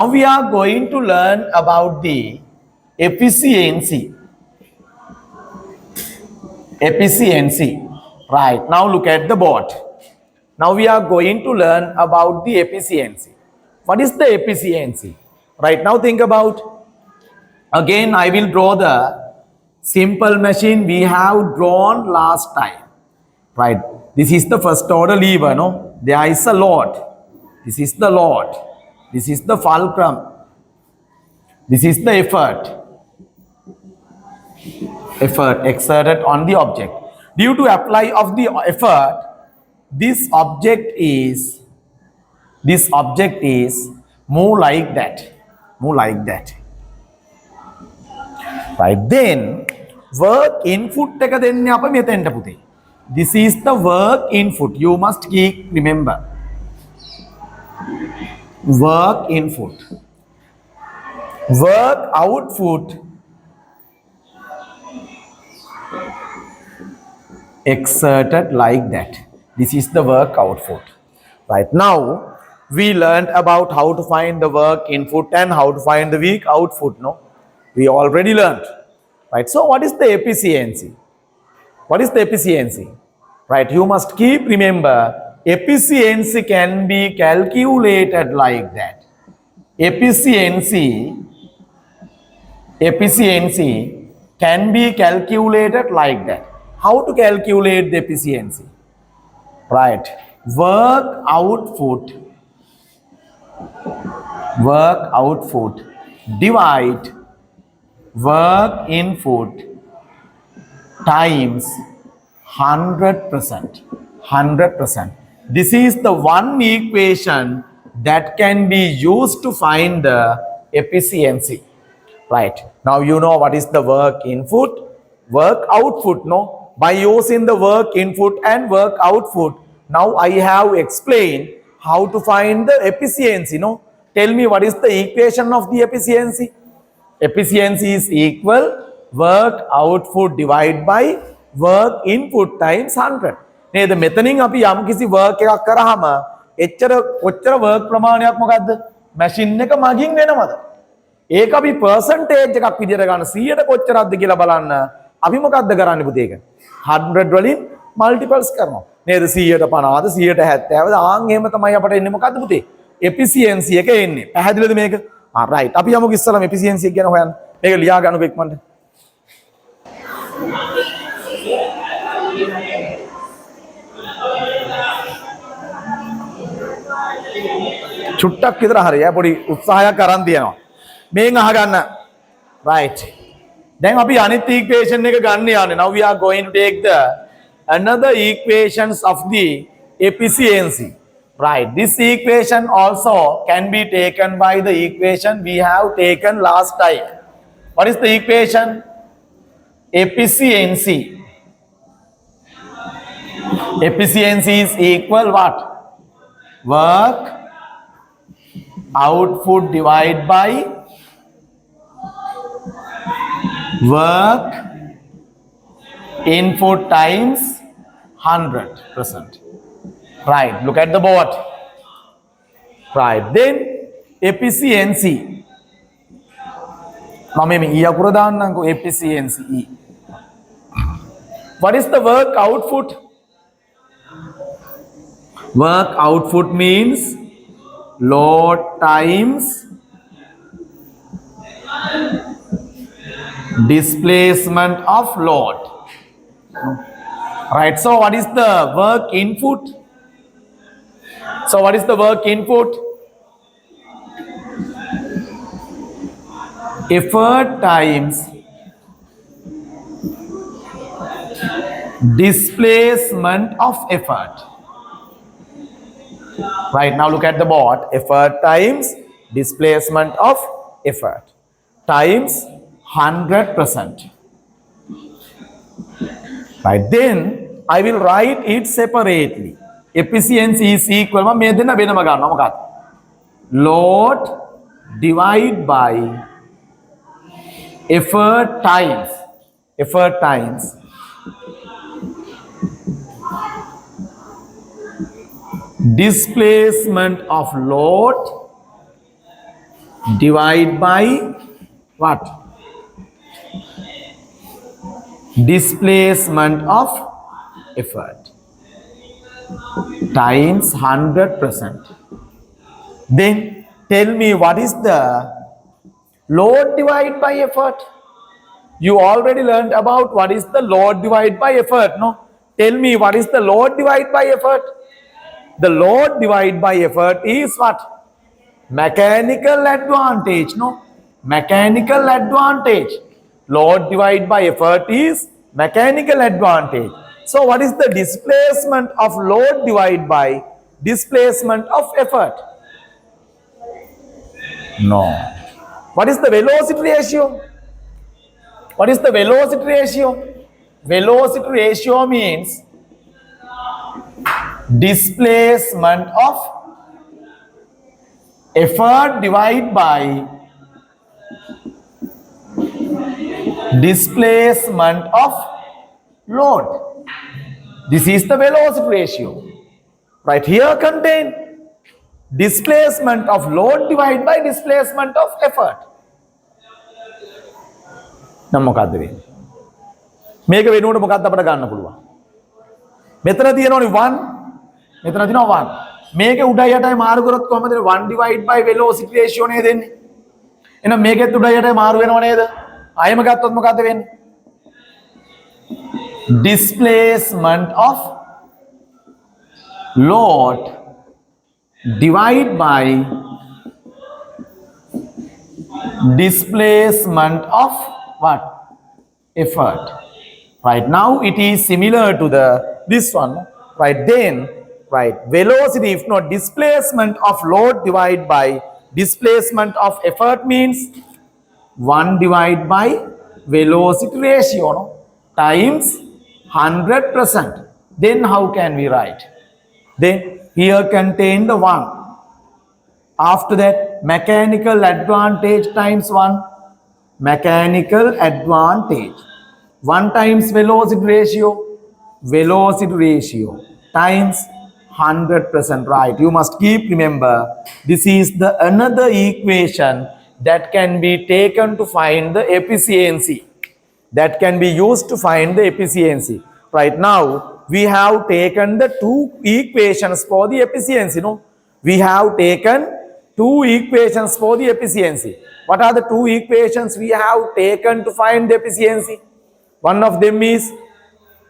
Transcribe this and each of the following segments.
Now we are going to learn about the efficiency. Efficiency. Right. Now look at the board. Now we are going to learn about the efficiency. What is the efficiency? Right now think about, again I will draw the simple machine we have drawn last time. Right. This is the first order lever, no? There is a load. This is the load. This is the fulcrum. This is the effort exerted on the object. Due to apply of the effort, this object is move like that. Right. Then work input එක දෙන්නේ අප මෙතෙන්ට පුතේ. This is the work input. You must keep remember. Work input. Work output exerted like that. This is the work output. Right now, we learned about how to find the work input and how to find the weak output. No, we already learned. Right. So, what is the efficiency? What is the efficiency? Right. You must keep remember. Efficiency can be calculated like that. Efficiency can be calculated like that. How to calculate the efficiency? Right. Work output divide work input times 100%. 100%. This is the one equation that can be used to find the efficiency. Right. Now you know what is the work input, work output, no? By using the work input and work output, now I have explained how to find the efficiency, no? Tell me what is the equation of the efficiency? Efficiency is equal work output divided by work input times 100. නේද? මෙතනින් අපි යම් කිසි work එකක් කරාම කොච්චර work ප්‍රමාණයක් මොකද්ද? මැෂින් එක මගින් වෙනවද? ඒක අපි percentage එකක් විදියට ගන්න 100ට කොච්චරක්ද කියලා බලන්න. අපි මොකද්ද කරන්නේ පුතේ ඒක? 100 වලින් multiples කරනවා. නේද? 100ට 50ද 100ට 70ද ආන් එහෙම තමයි අපට එන්නේ මොකද්ද පුතේ? efficiency එක එන්නේ. පැහැදිලිද මේක? right. අපි යමුකෝ ඉස්සරහම efficiency එක ගැන හොයන්න. මේක ලියා ගන්නකො ඉක්මනට. චුට්ටක් විතර හරිය පොඩි උත්සාහයක් අරන් තියනවා. මේන් අහගන්න. right. දැන් අපි අනිත් equation එක ගන්න යන්නේ. Now we are going to take the another equations of the efficiency. Right. This equation also can be taken by the equation we have taken last time. What is the equation? Efficiency. Efficiency is equal what? Work output divided by work input times 100%. Right. Look at the board. Right. Then efficiency. Now maybe efficiency. What is the work output? Work output means load times displacement of load. Right. So what is the work input? So what is the work input? Effort times displacement of effort. Right. Now look at the board. Effort times displacement of effort times 100%. Right. Then I will write it separately. Efficiency is equal load divided by effort times displacement of load divide by what? Displacement of effort times 100%. Then tell me what is the load divided by effort? You already learned about what is the load divided by effort, no? Tell me what is the load divided by effort? The load divided by effort is what? Mechanical advantage, no? Mechanical advantage. Load divided by effort is mechanical advantage. So what is the displacement of load divided by displacement of effort? No. What is the velocity ratio? What is the velocity ratio? Velocity ratio means displacement of effort divided by displacement of load. This is the velocity ratio. Right here contain displacement of load divided by displacement of effort. නම් මොකද්ද වෙන්නේ? මේක වෙනුවට මොකක්ද අපිට ගන්න පුළුවන්? මෙතන තියෙනවනේ 1. මෙතන තියෙනවා 1. මේක උඩයි යටයි මාරු කරොත් කොහමද 1 divide by velocity ratio නේද එන්නේ? එහෙනම් මේකෙත් උඩයි යටයි මාරු වෙනව නේද? ආයෙම ගත්තොත් මොකද්ද වෙන්නේ? Displacement of load divided by displacement of what? Effort. Right now it is similar to this one. Right then, right, velocity if not displacement of load divided by displacement of effort means 1 divided by velocity ratio, no? Times 100%. Then how can we write? Then here contain the 1. After that, mechanical advantage times 1. Mechanical advantage. 1 times velocity ratio. Velocity ratio times 100%. Right. You must keep remember this is the another equation that can be taken to find the efficiency. That can be used to find the efficiency. Right now, we have taken the 2 equations for the efficiency. No, we have taken 2 equations for the efficiency. What are the 2 equations we have taken to find the efficiency? One of them is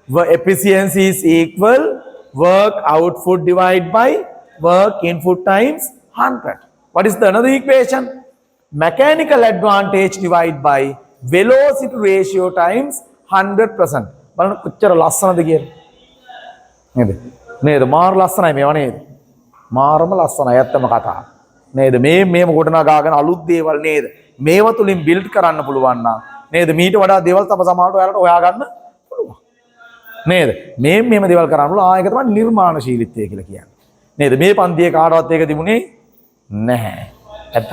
efficiency is equal work output divided by work input times 100. What is the another equation? Mechanical advantage divided by velocity ratio times 100%. බලන්න කොච්චර ලස්සනද කියලා. නේද? නේද? මාර ලස්සනයි මේවා නේද? මාරම ලස්සනයි ඇත්තම කතාව. නේද? මේම ගොඩනගා ගන්න අලුත් දේවල් නේද? මේව තුලින් බිල්ඩ් කරන්න පුළුවන් නම් නේද? මීට වඩා දේවල් තම සමහරට ඔයාලට හොයාගන්න පුළුවන්. නේද? මේම දේවල් කරන්න පුළුවන්. ඒක තමයි නිර්මාණශීලීත්වය කියලා කියන්නේ. නේද? මේ පන්තියේ කාටවත් ඒක තිබුණේ නැහැ. ඇත්ත